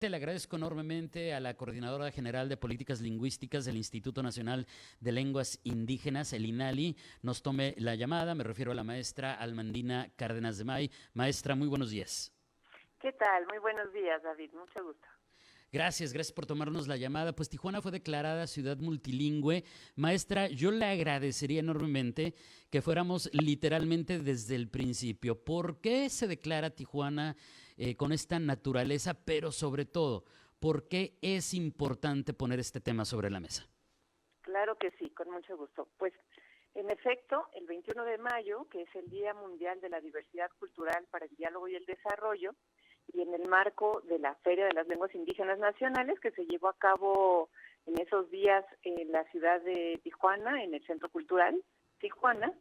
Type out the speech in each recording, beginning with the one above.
Le agradezco enormemente a la Coordinadora General de Políticas Lingüísticas del Instituto Nacional de Lenguas Indígenas, el INALI, nos tome la llamada. Me refiero a la maestra Almandina Cárdenas de May. Maestra, muy buenos días. ¿Qué tal? Muy buenos días, David. Mucho gusto. Gracias por tomarnos la llamada. Pues Tijuana fue declarada ciudad multilingüe. Maestra, yo le agradecería enormemente que fuéramos literalmente desde el principio. ¿Por qué se declara Tijuana con esta naturaleza? Pero sobre todo, ¿por qué es importante poner este tema sobre la mesa? Claro que sí, con mucho gusto. Pues, en efecto, el 21 de mayo, que es el Día Mundial de la Diversidad Cultural para el Diálogo y el Desarrollo, y en el marco de la Feria de las Lenguas Indígenas Nacionales, que se llevó a cabo en esos días en la ciudad de Tijuana, en el Centro Cultural Tijuana,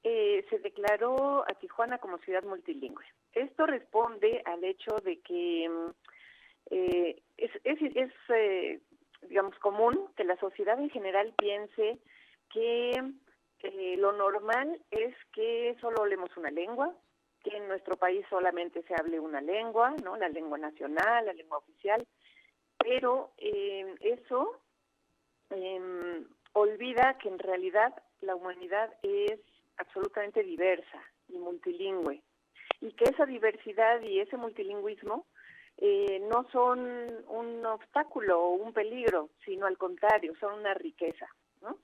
se declaró a Tijuana como ciudad multilingüe. Esto responde al hecho de que digamos, común que la sociedad en general piense que lo normal es que solo hablemos una lengua, que en nuestro país solamente se hable una lengua, ¿no? La lengua nacional, la lengua oficial, pero eso olvida que en realidad la humanidad es absolutamente diversa y multilingüe, y que esa diversidad y ese multilingüismo no son un obstáculo o un peligro, sino al contrario, son una riqueza, ¿no?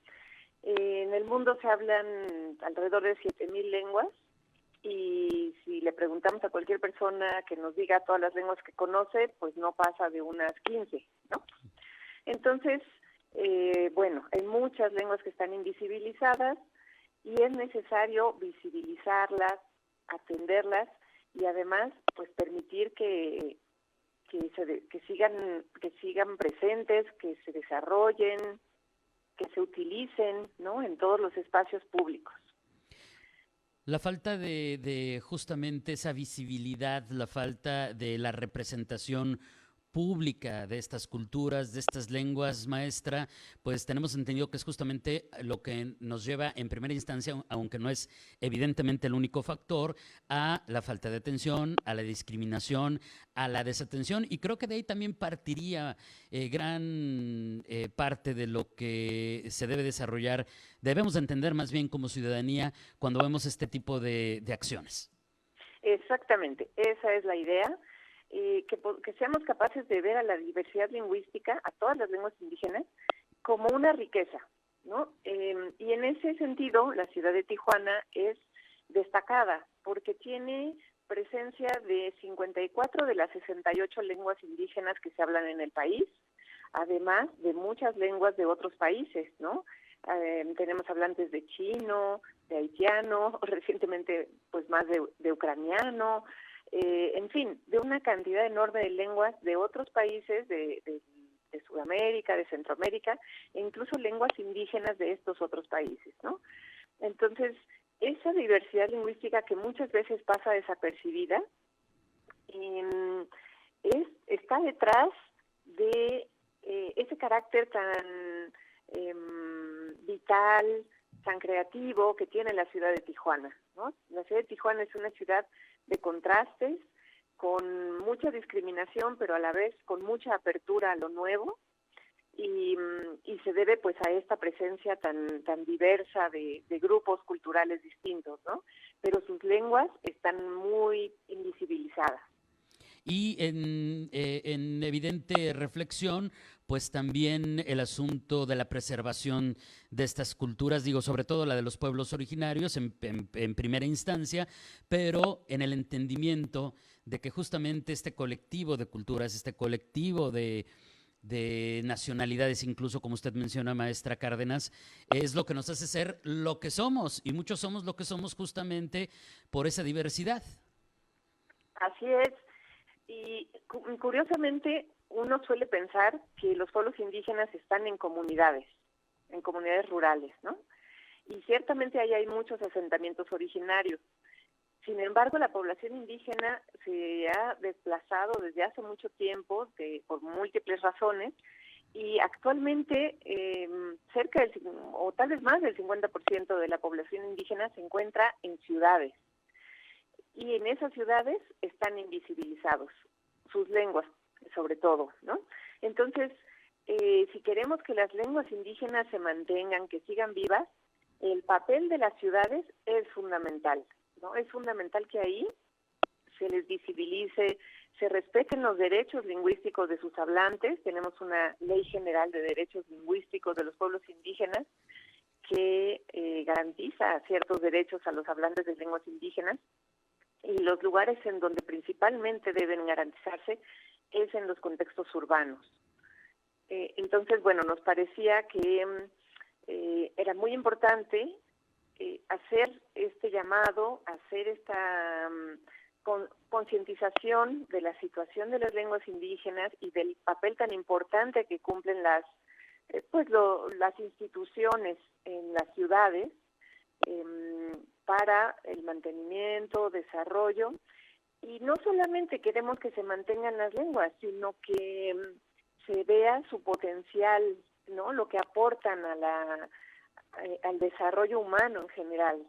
En el mundo se hablan alrededor de 7,000 lenguas, y si le preguntamos a cualquier persona que nos diga todas las lenguas que conoce, pues no pasa de unas 15, ¿no? Entonces, bueno, hay muchas lenguas que están invisibilizadas y es necesario visibilizarlas, atenderlas y además, pues permitir que sigan presentes, que se desarrollen, que se utilicen, ¿no? En todos los espacios públicos. La falta de justamente esa visibilidad, la falta de la representación pública de estas culturas, de estas lenguas, maestra, pues tenemos entendido que es justamente lo que nos lleva en primera instancia, aunque no es evidentemente el único factor, a la falta de atención, a la discriminación, a la desatención, y creo que de ahí también partiría gran parte de lo que se debe desarrollar, debemos de entender más bien como ciudadanía cuando vemos este tipo de acciones. Exactamente, esa es la idea. Que seamos capaces de ver a la diversidad lingüística, a todas las lenguas indígenas, como una riqueza, ¿no? Y en ese sentido, la ciudad de Tijuana es destacada porque tiene presencia de 54 de las 68 lenguas indígenas que se hablan en el país, además de muchas lenguas de otros países, ¿no? Tenemos hablantes de chino, de haitiano, recientemente pues más de ucraniano, en fin, de una cantidad enorme de lenguas de otros países de Sudamérica, de Centroamérica, e incluso lenguas indígenas de estos otros países, ¿no? Entonces, esa diversidad lingüística que muchas veces pasa desapercibida, está detrás de ese carácter tan vital, tan creativo que tiene la ciudad de Tijuana, ¿no? La ciudad de Tijuana es una ciudad de contrastes, con mucha discriminación, pero a la vez con mucha apertura a lo nuevo, y se debe pues a esta presencia tan diversa de grupos culturales distintos, ¿no? Pero sus lenguas están muy invisibilizadas. Y en evidente reflexión, pues también el asunto de la preservación de estas culturas, digo, sobre todo la de los pueblos originarios en primera instancia, pero en el entendimiento de que justamente este colectivo de culturas, este colectivo de nacionalidades, incluso como usted menciona, maestra Cárdenas, es lo que nos hace ser lo que somos, y muchos somos lo que somos justamente por esa diversidad. Así es. Y curiosamente uno suele pensar que los pueblos indígenas están en comunidades rurales, ¿no? Y ciertamente ahí hay muchos asentamientos originarios. Sin embargo, la población indígena se ha desplazado desde hace mucho tiempo por múltiples razones, y actualmente cerca o tal vez más del 50% de la población indígena se encuentra en ciudades. Y en esas ciudades están invisibilizados sus lenguas, sobre todo, ¿no? Entonces, si queremos que las lenguas indígenas se mantengan, que sigan vivas, el papel de las ciudades es fundamental, ¿no? Es fundamental que ahí se les visibilice, se respeten los derechos lingüísticos de sus hablantes. Tenemos una ley general de derechos lingüísticos de los pueblos indígenas que garantiza ciertos derechos a los hablantes de lenguas indígenas, y los lugares en donde principalmente deben garantizarse es en los contextos urbanos. Entonces, bueno, nos parecía que era muy importante hacer este llamado, hacer esta concientización de la situación de las lenguas indígenas y del papel tan importante que cumplen las instituciones en las ciudades para el mantenimiento, desarrollo. Y no solamente queremos que se mantengan las lenguas, sino que se vea su potencial, ¿no? Lo que aportan al desarrollo humano en general.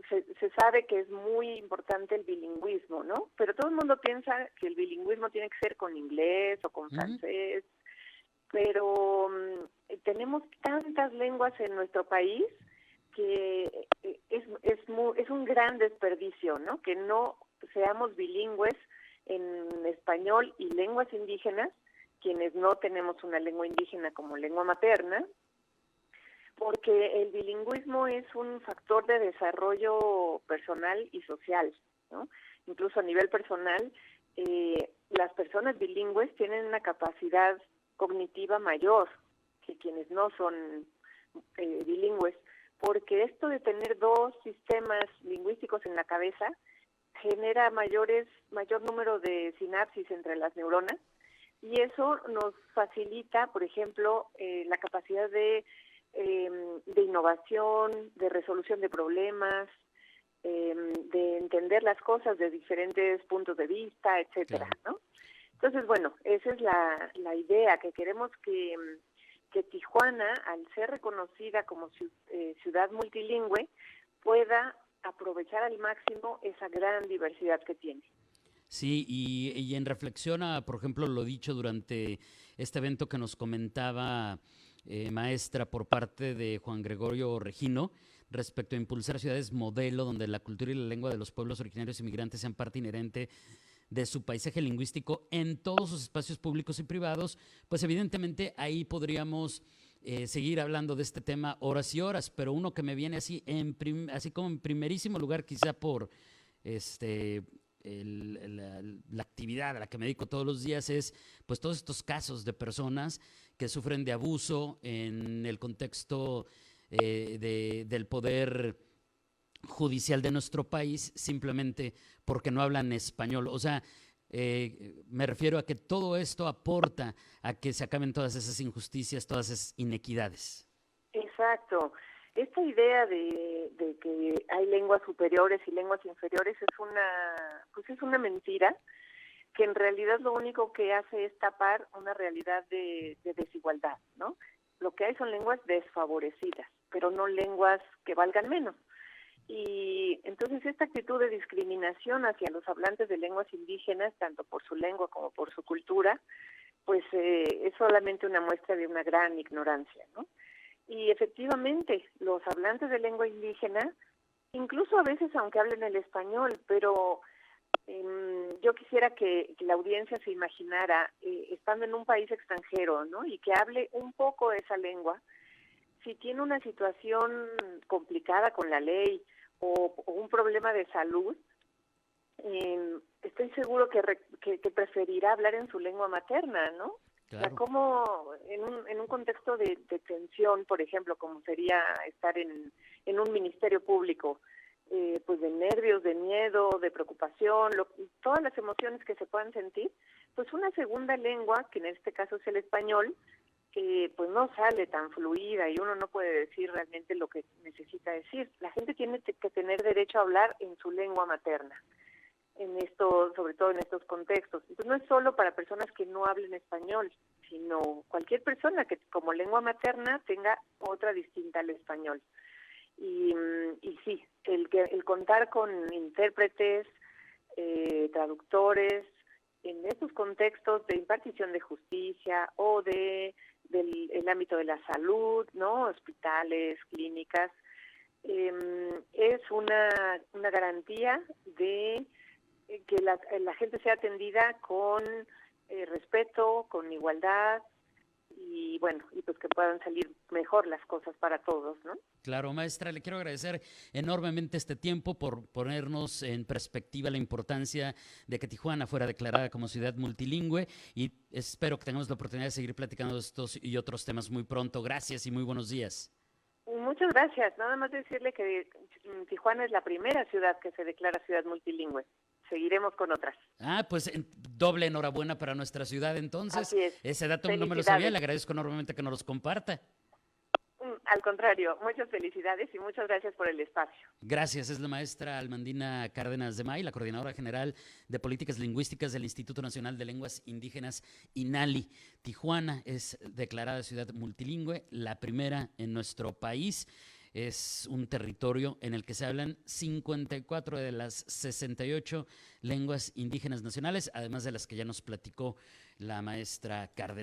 Se sabe que es muy importante el bilingüismo, ¿no? Pero todo el mundo piensa que el bilingüismo tiene que ser con inglés o con francés, pero tenemos tantas lenguas en nuestro país que es un gran desperdicio, ¿no? Que no seamos bilingües en español y lenguas indígenas, quienes no tenemos una lengua indígena como lengua materna, porque el bilingüismo es un factor de desarrollo personal y social, ¿no? Incluso a nivel personal, las personas bilingües tienen una capacidad cognitiva mayor que quienes no son bilingües, porque esto de tener dos sistemas lingüísticos en la cabeza genera mayor número de sinapsis entre las neuronas, y eso nos facilita, por ejemplo, la capacidad de innovación, de resolución de problemas, de entender las cosas de diferentes puntos de vista, etcétera, ¿no? Entonces, bueno, esa es la idea, que queremos que Tijuana, al ser reconocida como ciudad multilingüe, pueda aprovechar al máximo esa gran diversidad que tiene. Sí, y en reflexión a, por ejemplo, lo dicho durante este evento que nos comentaba maestra por parte de Juan Gregorio Regino, respecto a impulsar ciudades modelo donde la cultura y la lengua de los pueblos originarios inmigrantes sean parte inherente de su paisaje lingüístico en todos sus espacios públicos y privados, pues evidentemente ahí podríamos seguir hablando de este tema horas y horas, pero uno que me viene así como en primerísimo lugar, quizá por la actividad a la que me dedico todos los días, es pues todos estos casos de personas que sufren de abuso en el contexto del poder judicial de nuestro país, simplemente porque no hablan español. O sea, me refiero a que todo esto aporta a que se acaben todas esas injusticias, todas esas inequidades. Exacto. Esta idea de que hay lenguas superiores y lenguas inferiores es una mentira, que en realidad lo único que hace es tapar una realidad de desigualdad, ¿no? Lo que hay son lenguas desfavorecidas, pero no lenguas que valgan menos. Y entonces esta actitud de discriminación hacia los hablantes de lenguas indígenas, tanto por su lengua como por su cultura, pues es solamente una muestra de una gran ignorancia, ¿no? Y efectivamente, los hablantes de lengua indígena, incluso a veces aunque hablen el español, pero yo quisiera que la audiencia se imaginara, estando en un país extranjero, ¿no? Y que hable un poco esa lengua, si tiene una situación complicada con la ley o un problema de salud, estoy seguro que preferirá hablar en su lengua materna, ¿no? Claro. O sea, como en un contexto de tensión, por ejemplo, como sería estar en un ministerio público, pues de nervios, de miedo, de preocupación, todas las emociones que se puedan sentir, pues una segunda lengua, que en este caso es el español, pues no sale tan fluida y uno no puede decir realmente lo que necesita decir. La gente tiene que tener derecho a hablar en su lengua materna, sobre todo en estos contextos. Entonces no es solo para personas que no hablen español, sino cualquier persona que como lengua materna tenga otra distinta al español. Y sí, el contar con intérpretes, traductores, en estos contextos de impartición de justicia o del ámbito de la salud, ¿no? Hospitales, clínicas, es una garantía de que la gente sea atendida con respeto, con igualdad, y bueno, y pues que puedan salir mejor las cosas para todos, ¿no? Claro, maestra, le quiero agradecer enormemente este tiempo por ponernos en perspectiva la importancia de que Tijuana fuera declarada como ciudad multilingüe, y espero que tengamos la oportunidad de seguir platicando de estos y otros temas muy pronto. Gracias y muy buenos días. Muchas gracias. Nada más decirle que Tijuana es la primera ciudad que se declara ciudad multilingüe. Seguiremos con otras. Pues doble enhorabuena para nuestra ciudad entonces. Así es. Ese dato no me lo sabía, le agradezco enormemente que nos los comparta. Al contrario, muchas felicidades y muchas gracias por el espacio. Gracias, es la maestra Almandina Cárdenas de May, la coordinadora general de políticas lingüísticas del Instituto Nacional de Lenguas Indígenas, INALI. Tijuana es declarada ciudad multilingüe, la primera en nuestro país. Es un territorio en el que se hablan 54 de las 68 lenguas indígenas nacionales, además de las que ya nos platicó la maestra Cárdenas.